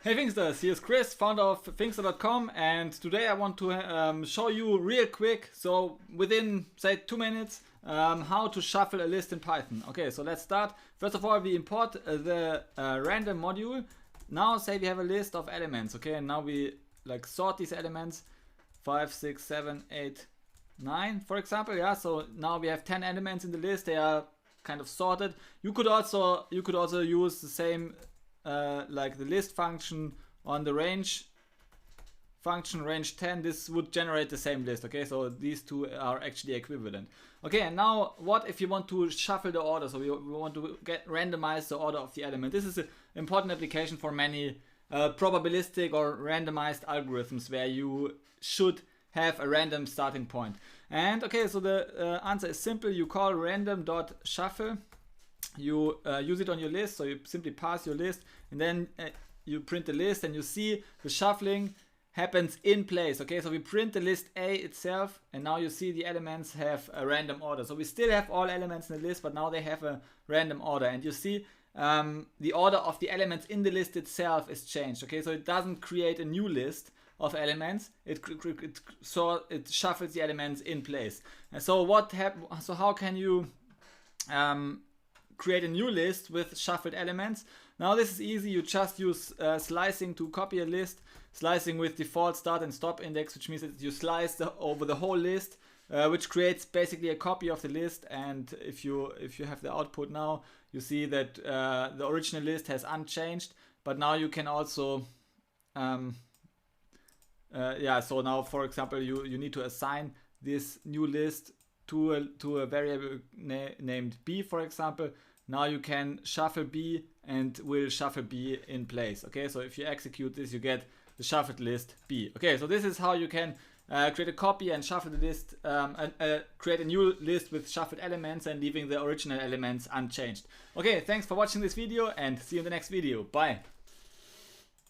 Hey Thinksters, here's Chris, founder of Thinkster.com, and today I want to show you real quick, so within say 2 minutes, how to shuffle a list in Python. Okay, so let's start. First of all, we import the random module. Now say we have a list of elements, okay, and now we like sort these elements 5, 6, 7, 8, 9, for example. Yeah, so now we have 10 elements in the list. They are kind of sorted. You could also use the same like the list function on the range function, range 10. This would generate the same list. Okay, so these two are actually equivalent. Okay, and now what if you want to shuffle the order? So we want to randomize the order of the element. This is an important application for many probabilistic or randomized algorithms where you should have a random starting point. And okay, so the answer is simple. You call random.shuffle. You use it on your list, so you simply pass your list, and then you print the list, and you see the shuffling happens in place. Okay, so we print the list A itself, and now you see the elements have a random order. So we still have all elements in the list, but now they have a random order, and you see the order of the elements in the list itself is changed. Okay, so it doesn't create a new list of elements, it shuffles the elements in place. And so so how can you create a new list with shuffled elements? Now this is easy. You just use slicing to copy a list, slicing with default start and stop index, which means that you slice over the whole list, which creates basically a copy of the list. And if you have the output now, you see that the original list has unchanged, but now you can also so now for example you need to assign this new list to a variable named B, for example. Now you can shuffle B and will shuffle B in place. Okay, so if you execute this, you get the shuffled list B. Okay, so this is how you can create a copy and shuffle the list, create a new list with shuffled elements and leaving the original elements unchanged. Okay, thanks for watching this video, and see you in the next video. Bye.